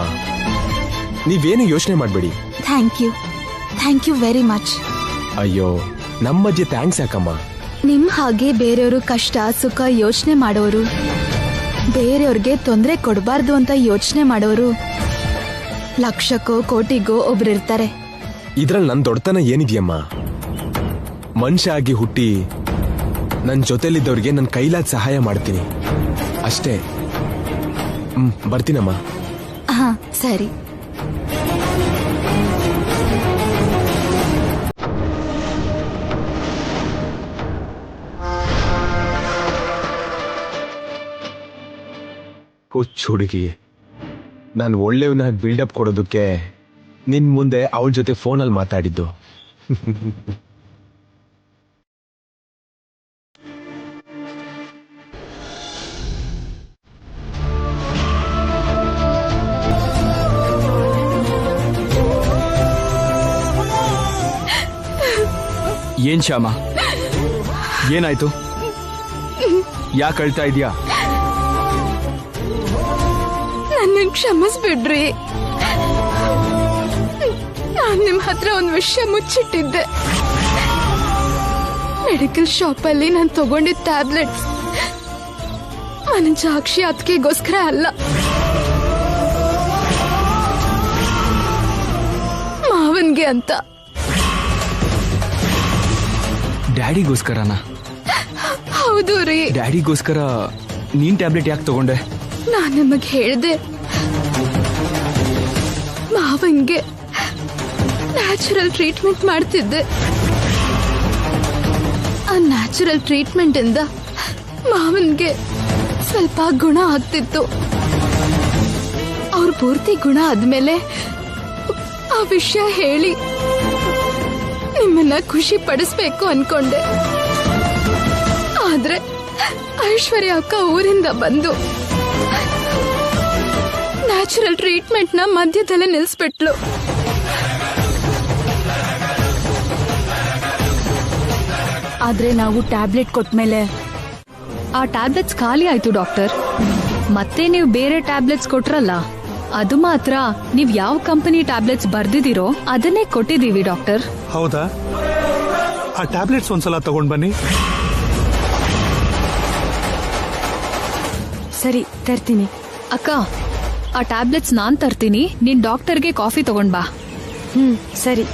ನೀವೇನು ಯೋಚನೆ ಮಾಡಬೇಡಿ. Thank you very much. ಅಯ್ಯೋ, ನಮ್ಮ ಮಧ್ಯೆ ಥ್ಯಾಂಕ್ಸ್ ಯಾಕಮ್ಮ? ನಿಮ್ ಹಾಗೆ ಬೇರೆಯವರು ಕಷ್ಟ ಸುಖ ಯೋಚನೆ ಮಾಡೋರು, ಬೇರೆಯವ್ರಿಗೆ ತೊಂದರೆ ಕೊಡಬಾರ್ದು ಅಂತ ಯೋಚನೆ ಮಾಡೋರು ಲಕ್ಷಕ್ಕೋ ಕೋಟಿಗೋ ಒಬ್ರಿರ್ತಾರೆ. ಇದ್ರಲ್ಲಿ ನನ್ ದೊಡ್ಡತನ ಏನಿದೆಯಮ್ಮ? ಮನುಷ್ಯ ಆಗಿ ಹುಟ್ಟಿ ನನ್ನ ಜೊತೆಲಿದ್ದವ್ರಿಗೆ ನನ್ನ ಕೈಲಾದ ಸಹಾಯ ಮಾಡ್ತೀನಿ ಅಷ್ಟೇ. ಬರ್ತೀನಮ್ಮ. ಹಾ, ಸರಿ. ಹುಚ್ಚು ಹುಡುಗಿ, ನಾನು ಒಳ್ಳೆಯವನ ಬಿಲ್ಡಪ್ ಕೊಡೋದಕ್ಕೆ ನಿನ್ ಮುಂದೆ ಅವಳ ಜೊತೆ ಫೋನಲ್ಲಿ ಮಾತಾಡಿದ್ದು. ಏನ್ ಶ್ಯಾಮ, ಏನಾಯ್ತು? ಯಾಕೆ ಅಳ್ತಾ ಇದೀಯಾ? ನನ್ನ ಕ್ಷಮಿಸ್ಬಿಡ್ರಿ. ನಾನ್ ನಿಮ್ ಹತ್ರ ಒಂದ್ ವಿಷಯ ಮುಚ್ಚಿಟ್ಟಿದ್ದೆ. ಮೆಡಿಕಲ್ ಶಾಪ್ ಅಲ್ಲಿ ನಾನು ತಗೊಂಡಿದ್ದ ಟ್ಯಾಬ್ಲೆಟ್ಸ್ ಮನಜಾಕ್ಷಿ ಅದಕ್ಕೆಗೋಸ್ಕರ ಅಲ್ಲ, ಮಾವನ್ಗೆ ಅಂತ. ಡ್ಯಾಡಿಗೋಸ್ಕರನಾ? ಹೌದು ರೀ. ಡ್ಯಾಡಿಗೋಸ್ಕರ ನೀನ್ ಟ್ಯಾಬ್ಲೆಟ್ ಯಾಕೆ ತಗೊಂಡೆ? ನಾನ್ ನಿಮಗ್ ಹೇಳ್ದೆ, ಮಾವನ್ಗೆ ನ್ಯಾಚುರಲ್ ಟ್ರೀಟ್ಮೆಂಟ್ ಮಾಡ್ತಿದ್ದೆ. ಆ ನ್ಯಾಚುರಲ್ ಟ್ರೀಟ್ಮೆಂಟ್ ಇಂದ ಮಾವನ್ಗೆ ಸ್ವಲ್ಪ ಗುಣ ಆಗ್ತಿತ್ತು. ಅವ್ರ ಪೂರ್ತಿ ಗುಣ ಆದ್ಮೇಲೆ ಆ ವಿಷಯ ಹೇಳಿ ನಿಮ್ಮನ್ನ ಖುಷಿ ಪಡಿಸ್ಬೇಕು ಅನ್ಕೊಂಡೆ. ಆದ್ರೆ ಐಶ್ವರ್ಯ ಅಕ್ಕ ಊರಿಂದ ಬಂದು ನ್ಯಾಚುರಲ್ ಟ್ರೀಟ್ಮೆಂಟ್ ನ ಮಧ್ಯದಲ್ಲೇ ನಿಲ್ಸ್ಬಿಟ್ಲು. ಆದ್ರೆ ನಾವು ಟ್ಯಾಬ್ಲೆಟ್ ಕೊಟ್ಮೇಲೆ ಆ ಟ್ಯಾಬ್ಲೆಟ್ಸ್ ಖಾಲಿ ಆಯ್ತು ಡಾಕ್ಟರ್. ಮತ್ತೆ ನೀವು ಬೇರೆ ಟ್ಯಾಬ್ಲೆಟ್ಸ್ ಕೊಟ್ರಲ್ಲ, ಅದು ಮಾತ್ರ ನೀವ್ ಯಾವ ಕಂಪನಿ ಟ್ಯಾಬ್ಲೆಟ್ಸ್ ಬರ್ದಿದಿರೋ ಅದನ್ನೇ ಕೊಟ್ಟಿದೀವಿ ಡಾಕ್ಟರ್. ಹೌದಾ? ಆ ಟ್ಯಾಬ್ಲೆಟ್ಸ್ ಒಂದ್ಸಲ ತಗೊಂಡ್ ಬನ್ನಿ. ಸರಿ, ತರ್ತೀನಿ. ಅಕ್ಕ, ಆ ಟ್ಯಾಬ್ಲೆಟ್ಸ್ ನಾನ್ ತರ್ತೀನಿ, ನೀನ್ ಡಾಕ್ಟರ್ಗೆ ಕಾಫಿ ತಗೊಂಡ್ ಬಾ. ಸರಿ.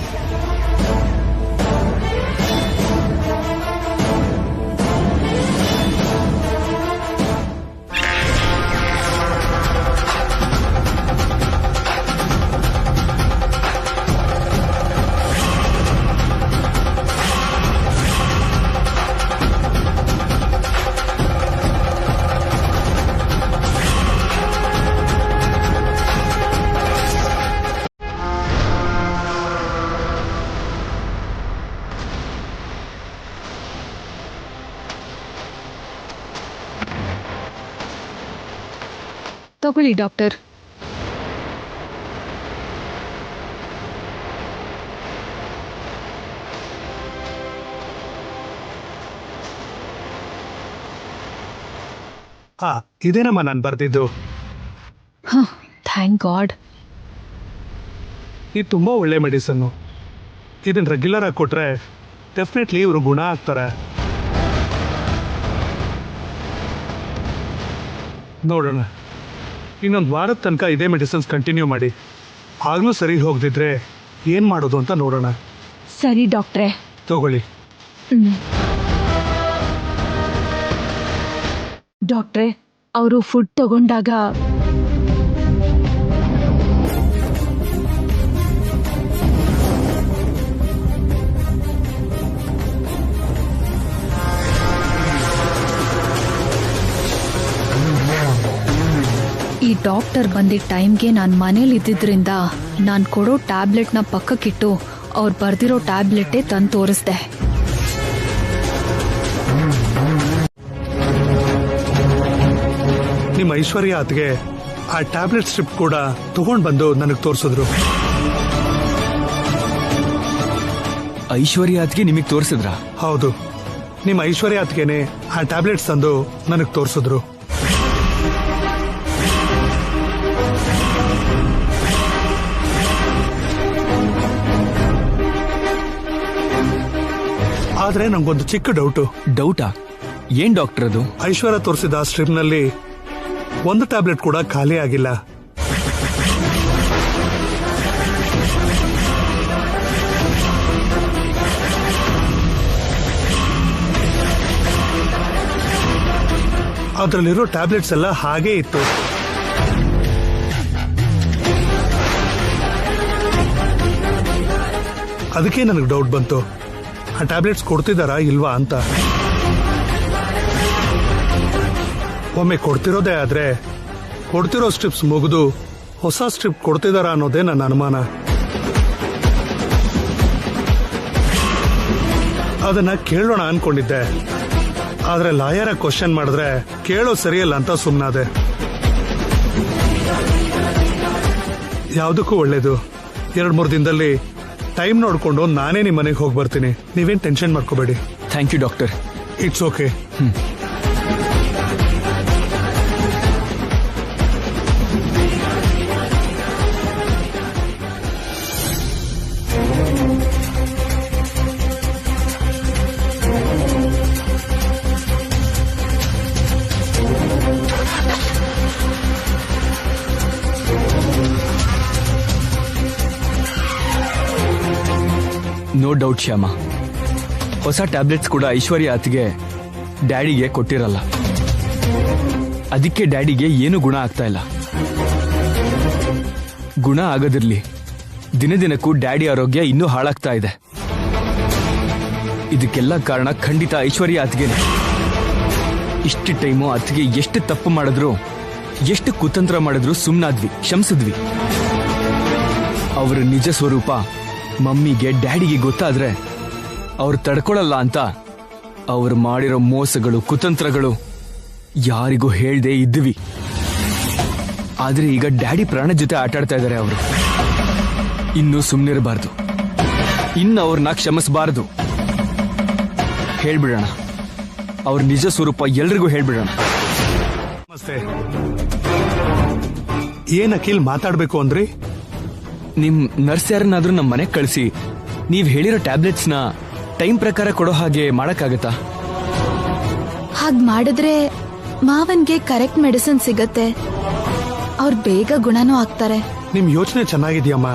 ತಗೊಳ್ಳಿ ಡಾಕ್ಟರ್. ಇದೇನಮ್ಮ ನಾನು ಬರ್ದಿದ್ದು. Thank god. ಇದು ತುಂಬ ಒಳ್ಳೆ ಮೆಡಿಸನ್ನು. ಇದನ್ನು ರೆಗ್ಯುಲರ್ ಆಗಿ ಕೊಟ್ಟರೆ ಡೆಫಿನೆಟ್ಲಿ ಇವರು ಗುಣ ಆಗ್ತಾರೆ. ನೋಡೋಣ, ಇನ್ನೊಂದು ವಾರದ ತನಕ ಇದೇ ಮೆಡಿಸಿನ್ಸ್ ಕಂಟಿನ್ಯೂ ಮಾಡಿ. ಆಗಲೂ ಸರಿ ಹೋಗದಿದ್ರೆ ಏನು ಮಾಡೋದು ಅಂತ ನೋಡೋಣ. ಸರಿ ಡಾಕ್ಟ್ರೇ. ತಗೊಳ್ಳಿ. ಡಾಕ್ಟ್ರೇ, ಅವರು ಫುಡ್ ತಗೊಂಡಾಗ ಈ ಡಾಕ್ಟರ್ ಬಂದಿದ್ದ ಟೈಮ್ಗೆ ನಾನು ಮನೇಲಿ ಇದ್ದಿದ್ರಿಂದ ನಾನು ಕೊಡೋ ಟ್ಯಾಬ್ಲೆಟ್ನ ಪಕ್ಕಕ್ಕಿಟ್ಟು ಅವ್ರು ಬರ್ದಿರೋ ಟ್ಯಾಬ್ಲೆಟೇ ತಂದು ತೋರಿಸ್ದೆ. ನಿಮ್ಮ ಐಶ್ವರ್ಯ ಅತ್ಗೆ ಆ ಟ್ಯಾಬ್ಲೆಟ್ ಸ್ಟ್ರಿಪ್ ಕೂಡ ತಗೊಂಡು ಬಂದು ನನಗೆ ತೋರಿಸಿದ್ರು. ಐಶ್ವರ್ಯ ಅತ್ಗೆ ನಿಮಗೆ ತೋರಿಸಿದ್ರಾ? ಹೌದು, ನಿಮ್ಮ ಐಶ್ವರ್ಯ ಅತ್ಗೆನೆ ಆ ಟ್ಯಾಬ್ಲೆಟ್ಸ್ ತಂದು ನನಗೆ ತೋರಿಸಿದ್ರು. ಆದ್ರೆ ನಂಗೊಂದು ಚಿಕ್ಕ ಡೌಟಾ? ಏನ್ ಡಾಕ್ಟರ್ ಅದು? ಐಶ್ವರ್ಯ ತೋರಿಸಿದ ಸ್ಟ್ರಿಪ್ ನಲ್ಲಿ ಒಂದು ಟ್ಯಾಬ್ಲೆಟ್ ಕೂಡ ಖಾಲಿ ಆಗಿಲ್ಲ. ಅದರಲ್ಲಿರೋ ಟ್ಯಾಬ್ಲೆಟ್ಸ್ ಎಲ್ಲ ಹಾಗೇ ಇತ್ತು. ಅದಕ್ಕೆ ನನಗೆ ಡೌಟ್ ಬಂತು, ಆ ಟ್ಯಾಬ್ಲೆಟ್ಸ್ ಕೊಡ್ತಿದ್ದಾರಾ ಇಲ್ವಾ ಅಂತ. ಒಮ್ಮೆ ಕೊಡ್ತಿರೋದೇ ಆದ್ರೆ ಕೊಡ್ತಿರೋ ಸ್ಟ್ರಿಪ್ಸ್ ಮುಗಿದು ಹೊಸ ಸ್ಟ್ರಿಪ್ ಕೊಡ್ತಿದಾರ ಅನ್ನೋದೇ ನನ್ನ ಅನುಮಾನ. ಅದನ್ನ ಕೇಳೋಣ ಅನ್ಕೊಂಡಿದ್ದೆ, ಆದ್ರೆ ಲಾಯರ ಕ್ವಶನ್ ಮಾಡಿದ್ರೆ ಕೇಳೋ ಸರಿಯಲ್ಲ ಅಂತ ಸುಮ್ಮನಾದೆ. ಯಾವುದಕ್ಕೂ ಒಳ್ಳೇದು, 2-3 ದಿನದಲ್ಲಿ ಟೈಮ್ ನೋಡ್ಕೊಂಡು ನಾನೇ ನಿಮ್ಮ ಮನೆಗೆ ಹೋಗಿ ಬರ್ತೀನಿ. ನೀವೇನ್ ಟೆನ್ಷನ್ ಮಾಡ್ಕೋಬೇಡಿ. Thank you doctor. It's okay. No doubt Shyama, ಹೊಸ ಟ್ಯಾಬ್ಲೆಟ್ಸ್ ಕೂಡ ಐಶ್ವರ್ಯ ಅತ್ಗೆ ಡ್ಯಾಡಿಗೆ ಕೊಟ್ಟಿರಲ್ಲ. ಅದಕ್ಕೆ ಡ್ಯಾಡಿಗೆ ಏನು ಗುಣ ಆಗ್ತಾ ಇಲ್ಲ. ಗುಣ ಆಗದಿರ್ಲಿ, ದಿನ ದಿನಕ್ಕೂ ಡ್ಯಾಡಿ ಆರೋಗ್ಯ ಇನ್ನೂ ಹಾಳಾಗ್ತಾ ಇದೆ. ಇದಕ್ಕೆಲ್ಲ ಕಾರಣ ಖಂಡಿತ ಐಶ್ವರ್ಯ ಅತ್ಗೆನೆ. ಇಷ್ಟು ಟೈಮು ಅತ್ಗೆ ಎಷ್ಟು ತಪ್ಪು ಮಾಡಿದ್ರು, ಎಷ್ಟು ಕುತಂತ್ರ ಮಾಡಿದ್ರು ಸುಮ್ಮನಾದ್ವಿ, ಕ್ಷಮಿಸಿದ್ವಿ. ಅವರ ನಿಜ ಸ್ವರೂಪ ಮಮ್ಮಿಗೆ ಡ್ಯಾಡಿಗೆ ಗೊತ್ತಾದ್ರೆ ಅವ್ರು ತಡ್ಕೊಳಲ್ಲ ಅಂತ ಅವ್ರು ಮಾಡಿರೋ ಮೋಸಗಳು, ಕುತಂತ್ರಗಳು ಯಾರಿಗೂ ಹೇಳ್ದೆ ಇದ್ವಿ. ಆದ್ರೆ ಈಗ ಡ್ಯಾಡಿ ಪ್ರಾಣ ಜೊತೆ ಆಟಾಡ್ತಾ ಇದ್ದಾರೆ. ಅವರು ಇನ್ನೂ ಸುಮ್ಮನಿರಬಾರ್ದು, ಇನ್ನು ಅವ್ರನ್ನ ಕ್ಷಮಿಸಬಾರದು. ಹೇಳ್ಬಿಡೋಣ, ಅವ್ರ ನಿಜ ಸ್ವರೂಪ ಎಲ್ರಿಗೂ ಹೇಳ್ಬಿಡೋಣ. ನಮಸ್ತೆ. ಏನ್ ಅಖಿಲ್ ಮಾತಾಡ್ಬೇಕು ಅಂದ್ರಿ? ನಿಮ್ ನರ್ಸ್ ಯಾರನ್ನಾದ್ರೂ ನಮ್ಮ ಮನೆಗೆ ಕಳಿಸಿ ನೀವ್ ಹೇಳಿರೋ ಟ್ಯಾಬ್ಲೆಟ್ಸ್ ನ ಟೈಮ್ ಪ್ರಕಾರ ಕೊಡೋ ಹಾಗೆ ಮಾಡಕ್ಕಾಗತ್ತಾ? ಹಾಗ್ ಮಾಡಿದ್ರೆ ಮಾವನ್ಗೆ ಕರೆಕ್ಟ್ ಮೆಡಿಸಿನ್ ಸಿಗತ್ತೆ, ಅವ್ರು ಬೇಗ ಗುಣನೂ ಆಗ್ತಾರೆ. ನಿಮ್ ಯೋಚನೆ ಚೆನ್ನಾಗಿದ್ಯಮ್ಮ,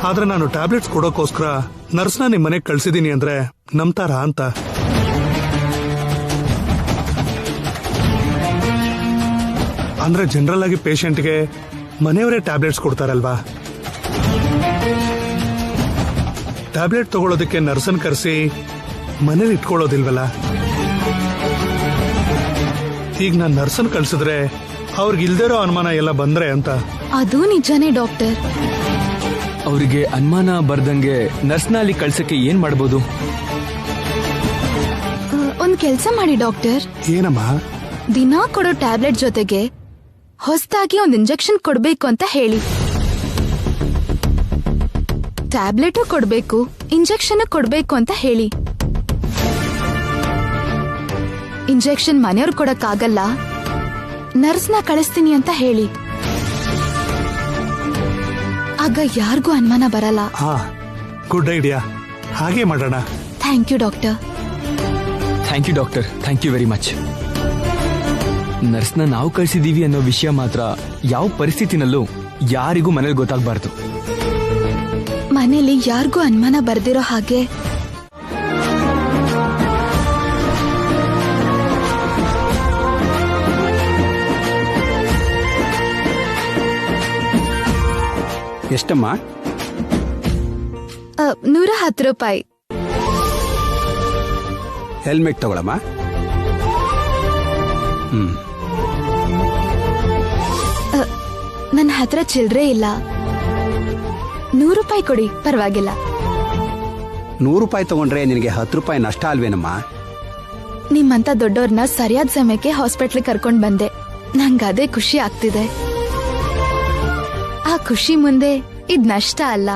ಆದ್ರೆ ನಾನು ಟ್ಯಾಬ್ಲೆಟ್ಸ್ ಕೊಡೋಕೋಸ್ಕರ ನರ್ಸ್ನ ನಿಮ್ ಮನೆಗೆ ಕಳ್ಸಿದೀನಿ ಅಂದ್ರೆ ನಂಬ್ತಾರ ಅಂತ. ಅಂದ್ರೆ ಜನರಲ್ ಆಗಿ ಪೇಷಂಟ್ಗೆ ಮನೆಯವರೇ ಟ್ಯಾಬ್ಲೆಟ್ಸ್ ಕೊಡ್ತಾರಲ್ವಾ. ಟ್ಯಾಬ್ಲೆಟ್ ತಗೊಳ್ಳೋದಕ್ಕೆ ನರ್ಸನ್ ಕರೆಸಿ ಮನೇಲಿ ಇಟ್ಕೊಳ್ಳೋದಿಲ್ವಲ್ಲ. ಈಗ ನಾನು ನರ್ಸನ್ ಕಳ್ಸಿದ್ರೆ ಅವ್ರಿಗೆ ಇಲ್ದಿರೋ ಅನುಮಾನ ಎಲ್ಲ ಬಂದ್ರೆ ಅಂತ. ಅದು ನಿಜಾನೇ ಡಾಕ್ಟರ್. ಅವರಿಗೆ ಅನುಮಾನ ಬರ್ದಂಗೆ ನರ್ಸ್ನ ಅಲ್ಲಿ ಕಳ್ಸಕ್ಕೆ ಏನ್ ಮಾಡ್ಬೋದು? ಒಂದ್ ಕೆಲ್ಸ ಮಾಡಿ ಡಾಕ್ಟರ್. ಏನಮ್ಮ? ದಿನಾ ಕೊಡೋ ಟ್ಯಾಬ್ಲೆಟ್ ಜೊತೆಗೆ ಹೊಸದಾಗಿ ಒಂದ್ ಇಂಜೆಕ್ಷನ್ ಕೊಡ್ಬೇಕು ಅಂತ ಹೇಳಿ. ಟ್ಯಾಬ್ಲೆಟು ಕೊಡ್ಬೇಕು, ಇಂಜೆಕ್ಷನ್ ಕೊಡ್ಬೇಕು ಅಂತ ಹೇಳಿ. ಇಂಜೆಕ್ಷನ್ ಮನೆಯವ್ರು ಕೊಡಕ್ಕಾಗಲ್ಲ, ನರ್ಸ್ನ ಕಳಿಸ್ತೀನಿ ಅಂತ ಹೇಳಿ. ಆಗ ಯಾರಿಗೂ ಅನುಮಾನ ಬರಲ್ಲ. ಹಾ, ಗುಡ್ ಐಡಿಯಾ. ಹಾಗೆ ಮಾಡೋಣ. Thank you doctor. Thank you doctor, thank you very much. ನರ್ಸ್ನ ನಾವು ಕಳಿಸಿದೀವಿ ಅನ್ನೋ ವಿಷಯ ಮಾತ್ರ ಯಾವ ಪರಿಸ್ಥಿತಿನಲ್ಲೂ ಯಾರಿಗೂ ಮನೇಲಿ ಗೊತ್ತಾಗಬಾರ್ದು. ಮನೇಲಿ ಯಾರಿಗೂ ಅನುಮಾನ ಬರ್ದಿರೋ ಹಾಗೆ ಎಷ್ಟಮ್ಮ? 110 ರೂಪಾಯಿ. ಹೆಲ್ಮೆಟ್ ತಗೊಳಮ್ಮ. ನನ್ನ ಹತ್ರ ಚಿಲ್ಲರೆ ಇಲ್ಲ. 100 ರೂಪಾಯಿ ಕೊಡಿ, ಪರವಾಗಿಲ್ಲ. 100 ರೂಪಾಯಿ ತಗೊಂಡ್ರೆ ನಿನಗೆ 10 ರೂಪಾಯಿ ನಷ್ಟ ಅಲ್ವೇನಮ್ಮ? ನಿಮ್ಮಂತ ದೊಡ್ಡವ್ರನ್ನ ಸರಿಯಾದ ಸಮಯಕ್ಕೆ ಹಾಸ್ಪಿಟ್ಲಿಗೆ ಕರ್ಕೊಂಡ್ ಬಂದೆ. ನಂಗದೇ ಖುಷಿ ಆಗ್ತಿದೆ. ಆ ಖುಷಿ ಮುಂದೆ ಇದ್ ನಷ್ಟ ಅಲ್ಲ.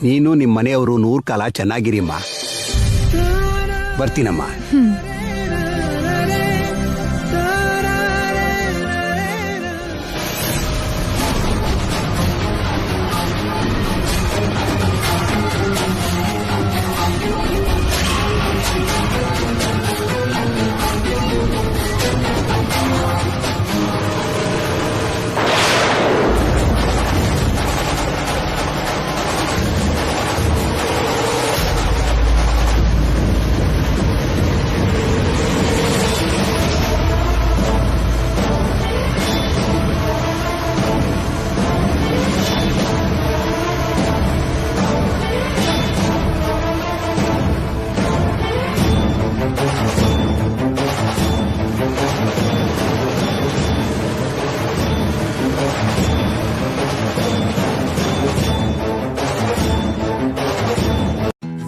ನೀನು ನಿಮ್ಮ ಮನೆಯವರು 100 ಕಾಲ ಚೆನ್ನಾಗಿರಿಮ್ಮ. ಬರ್ತೀನಮ್ಮ.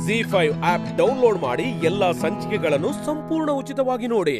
ZEE5 ಆಪ್ ಡೌನ್ಲೋಡ್ ಮಾಡಿ ಎಲ್ಲಾ ಸಂಚಿಕೆಗಳನ್ನು ಸಂಪೂರ್ಣ ಉಚಿತವಾಗಿ ನೋಡಿ.